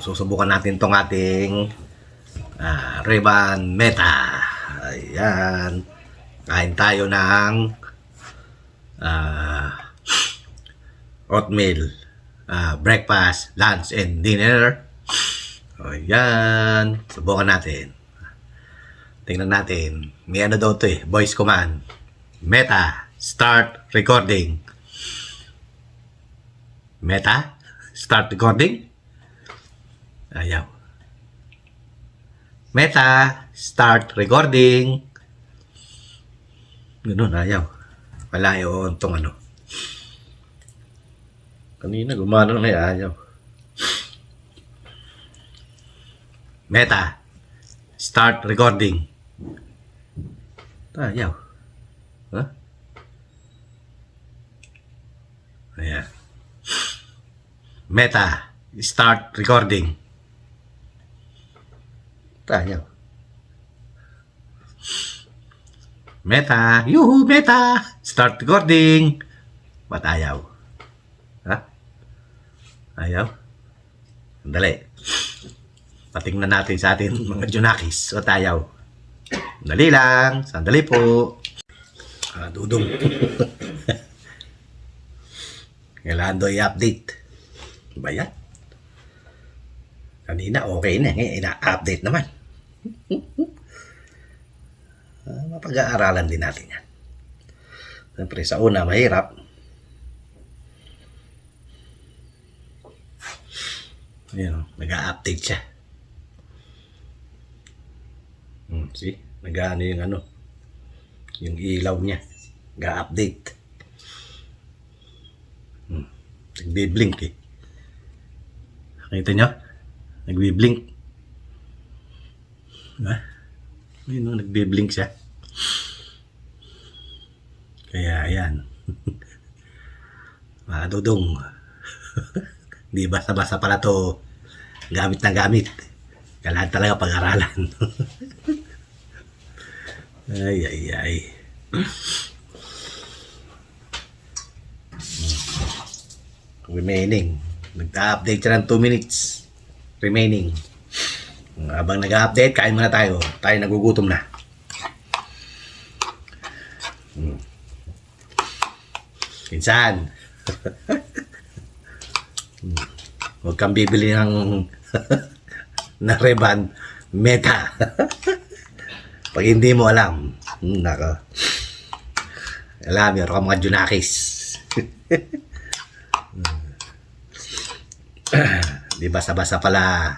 susubukan natin tong ating Ray-Ban Meta. Ayan. Kain tayo ng oatmeal. Breakfast, lunch, and dinner. Ayan. Subukan natin. Tingnan natin. May ano daw to voice command. Meta, start recording. Meta, start recording. Ayaw. Meta, start recording. Ganun, ayaw. Wala yun itong ano. Kanina gumana na kaya ayaw. Meta, start recording. Ayaw. Huh? Ayan. Meta, start recording. Ayaw. Meta, yuhu, Meta, start recording. Ba't ayaw? Ha? Ayaw? Sandali. Patingnan natin sa atin mga Junakis. Ba't ayaw? Sandali lang. Sandali po. Dudong. Kailangan doon i-update. Ba yan? Kanina okay na. Ngayon, ina-update naman. Mapag-aaralan din natin yan. Siyempre, sa una, mahirap. Ayan, nag-a-update siya. See? Nag-ano yung ano. Yung ilaw niya. Nag-a-update. Nagbi-blink eh. Nakita nyo? Nagbi-blink. Ha? Ayun, nagbi-blink siya. Kaya, ayan. Mga dudong. Di basta-basta pala to gamit na gamit. Kailangan talaga pag-aralan. Ay. Remaining. Nag-update siya ng 2 minutes. Remaining. Habang nag-update, kain muna tayo. Tayo nagugutom na. Pinsan. Huwag kang bibili ng na Ray-Ban Meta. Pag hindi mo alam. Nako. Alam, meron ka mga Junakis. Di basta-basta pala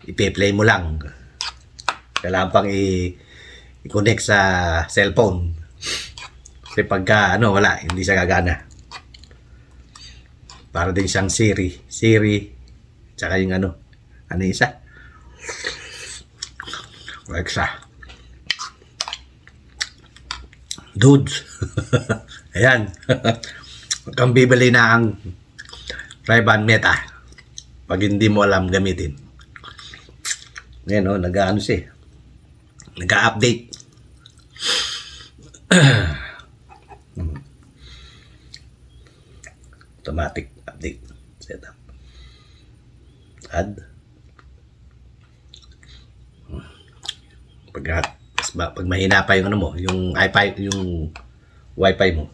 ipe-play mo lang. Kailangan pang i-connect sa cellphone. Kasi pagka wala, hindi siya gagana. Para din siyang Siri, tsaka yung ano isa? Alexa. Dudes. Ayan. Huwag kang bibili na ang Ray-Ban Meta pag hindi mo alam gamitin. Ngayon, nag-ano siya. Nag-update. Automatic update setup. Add. Pag mahina pa yung mo, yung wifi mo.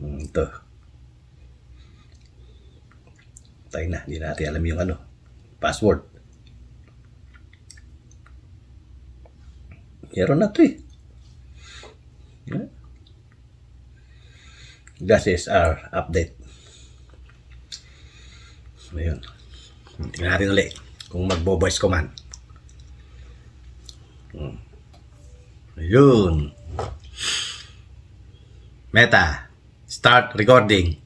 Ito. Tayo na, hindi natin alam yung password. Meron na ito eh. GASSR update. Ayun. Tingnan natin ulit kung magbo-voice command. Ayun. Meta, start recording.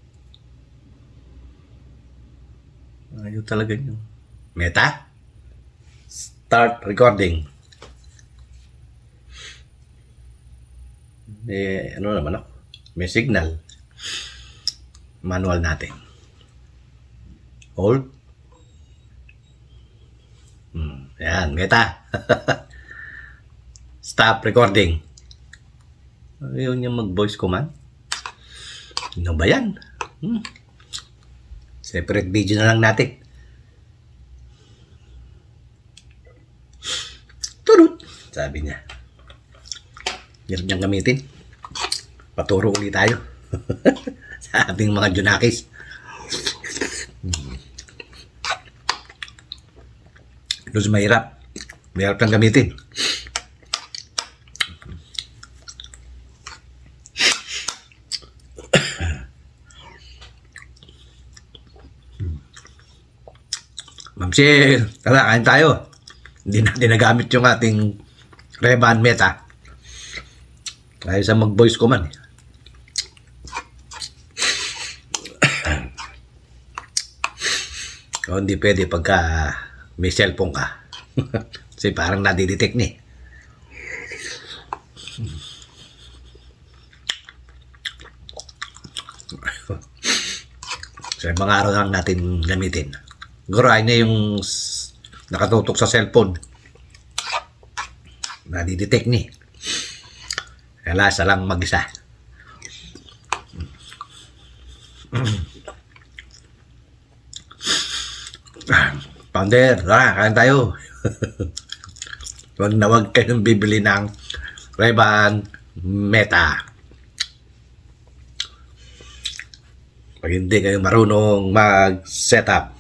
Ayun talaga yun. Meta, start recording. Ano naman ako? May signal. Manual natin. Hold. Ayan, Meta. Stop recording. Ayaw niya mag-voice command. Ano ba yan? Separate video na lang natin. Turut! Sabi niya. Hirap niyang gamitin. Paturo ulit tayo. Sa ating mga Junakis. Luz, mahirap. Mahirap niyang gamitin. Mamsi, tara, kain tayo. Hindi natin nagamit yung ating Ray-Ban Meta. Kaya sa mag-voice command. O, hindi pwede pagka may cellphone ka. Kasi parang nadidetect ni. So, mga araw lang natin gamitin. Guray na yung nakatutok sa cellphone. Nadidetect ni. Kaya sa lang mag-isa. Founder, kain tayo. Huwag na huwag kayong bibili ng Ray-Ban Meta. Pag hindi kayo marunong mag-setup.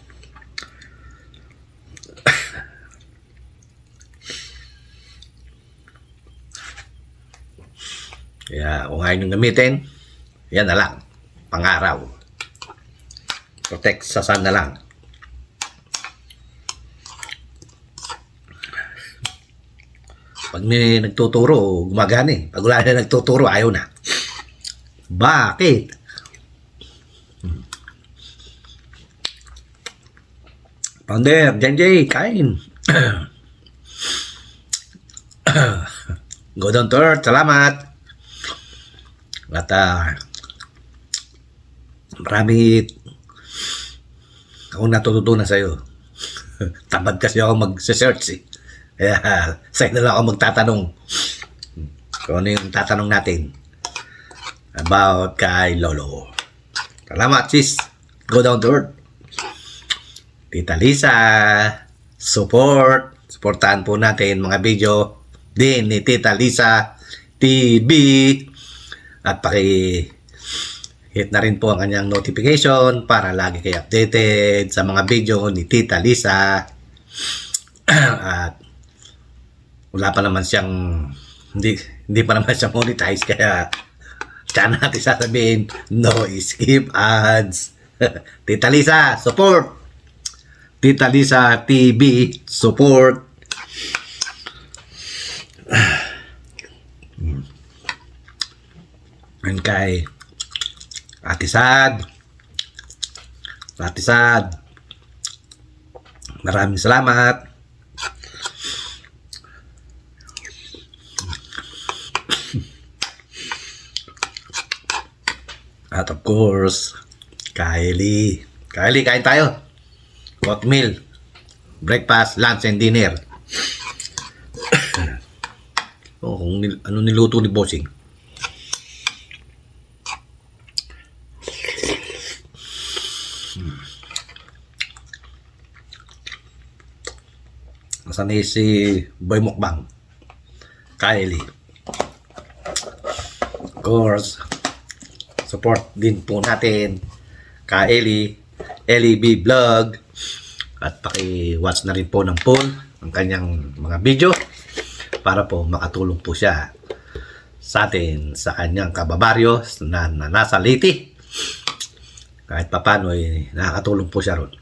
Kaya kung ayaw nyo gamitin, yan na lang. Pang-araw. Protect sa sun na lang. Pag may nagtuturo, gumagana eh. Pag wala na nagtuturo, ayaw na. Bakit? Founder, JJ, kain. Go down to earth, salamat. At marami akong natututunan sa'yo. Tamad kasi ako mag-search eh. Kaya sa'yo na lang ako magtatanong. Kung ano yung tatanong natin about kay Lolo. Salamat sis. Go down to earth. Tita Lisa, supportahan po natin mga video din ni Tita Lisa TV at hit na rin po ang kanyang notification para lagi kayo updated sa mga video ni Tita Lisa. At wala pa naman siyang hindi pa naman siya monetize, kaya saan natin sasabihin no skip ads. Tita Lisa, support. Tita Lisa TV, support. And kay Ate Sad, maraming salamat. At of course, Kylie, kain tayo. Oatmeal, breakfast, lunch, and dinner. Kung ano niluto ni Bossing. Nasaan si Boy Mukbang? Kylie. Of course, support din po natin Kylie, LEB Vlog, at paki-watch na rin po ng full ang kanyang mga video para po makatulong po siya sa atin sa kanyang kababaryo na nasa Leyte. Kahit papano nakakatulong po siya ron.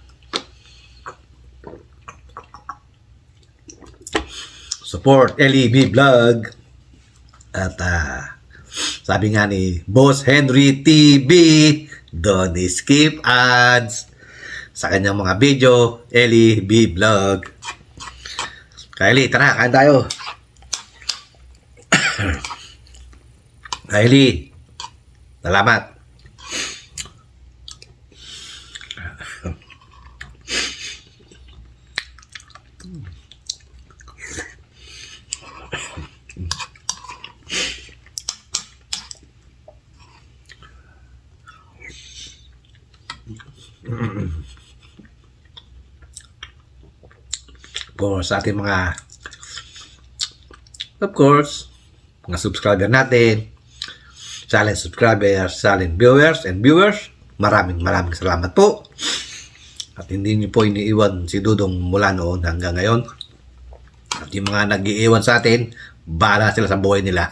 Support LEB Vlog. At sabi nga ni Boss Henry TV, don't skip ads sa kanyang mga video, LEB Vlog. Kylie, tara, kain tayo. Kylie, salamat. Sa ating mga subscriber natin, silent subscribers, silent viewers and viewers, maraming salamat po. At hindi niyo po iniiwan si Dudong mula noon hanggang ngayon. At yung mga nag-iiwan sa atin, bahala sila sa buhay nila.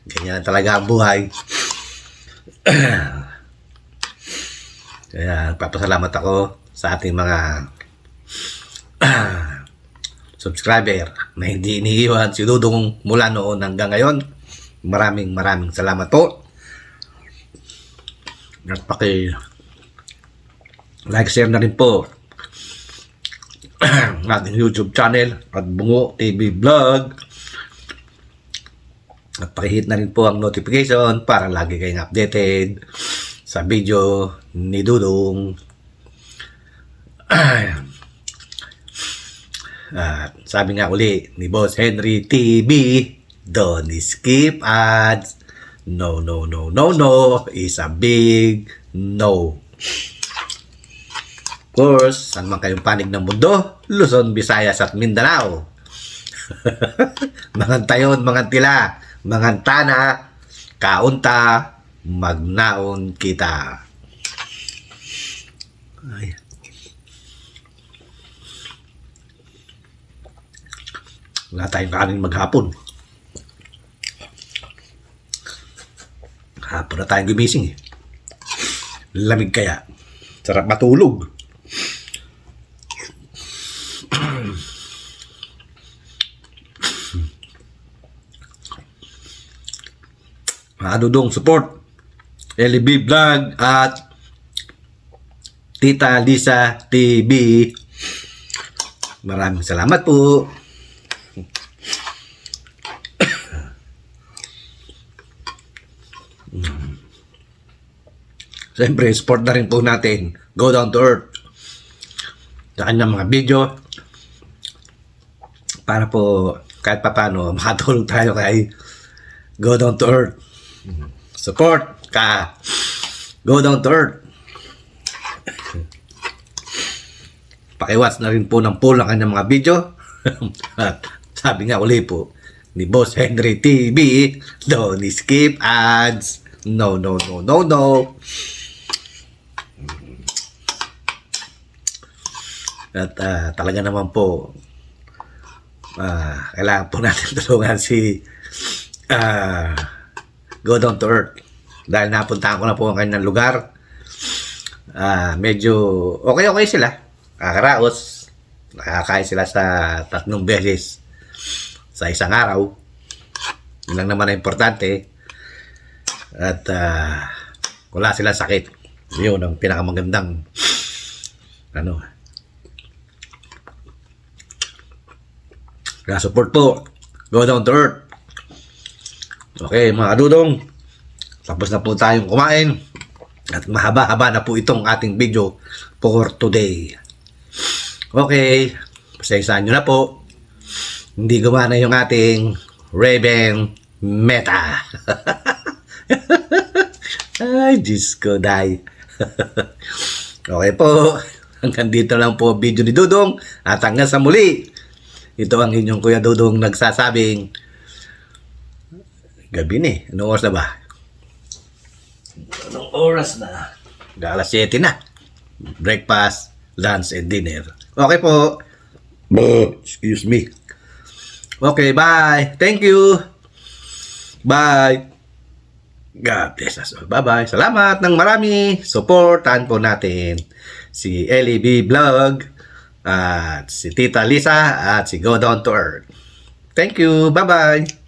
Ganyan talaga ang buhay. Kaya papasalamat ako sa ating mga subscriber na hindi iniiwan si Dudong mula noon hanggang ngayon. Maraming salamat po. At like, share na rin po ang ating YouTube channel at Bungo TV Vlog. At pakihit na rin po ang notification para lagi kayong updated sa video ni Dudong. Sabi nga uli ni Boss Henry TV, don't skip ads. No is a big no. Of course, saan man kayong panig ng mundo, Luzon, Visayas at Mindanao. Mga tayon, mga tila, mga tana, kaunta, magnaon kita. Ay. Wala tayong kanin maghapon. Hapon na tayong gumising eh. Lamig kaya. Sarap matulog. Mga Dudong, support LB Vlog at Tita Lisa TV. Maraming salamat po. Siyempre, support na rin po natin Go Down to Earth sa kanyang mga video para po kahit paano makatulong tayo kay Go Down to Earth. Support ka Go Down to Earth. Pakiwatch na rin po ng poll ang kanyang mga video. At sabi nga uli po ni Boss Henry TV, don't skip ads. No. At talaga naman po kailangan po natin tulungan si Go Down to Earth dahil napuntahan ko na po ang kanyang lugar. Medyo okay sila, kakaraos, nakakain sila sa 3 beses sa isang araw. Yun lang naman ang importante. At wala silang sakit. Yun ang pinakamagandang kaya support po Go Down to Earth. Okay mga Dudong, tapos na po tayong kumain at mahaba-haba na po itong ating video for today. Okay, pasensyahan nyo na po, hindi gumana yung ating Raven Meta. Ay, Diyos ko, day. Okay po, hanggang dito lang po video ni Dudong at hanggang sa muli. Ito ang inyong Kuya Dudong nagsasabing gabi ni. Anong oras na ba? Anong oras na? Alas 7 na. Breakfast, lunch, and dinner. Okay po. Excuse me. Okay, bye. Thank you. Bye. God bless us all. Bye-bye. Salamat ng marami. Supportan po natin si LEB Vlog at si Tita Lisa at si Go Down to Earth. Thank you. Bye-bye.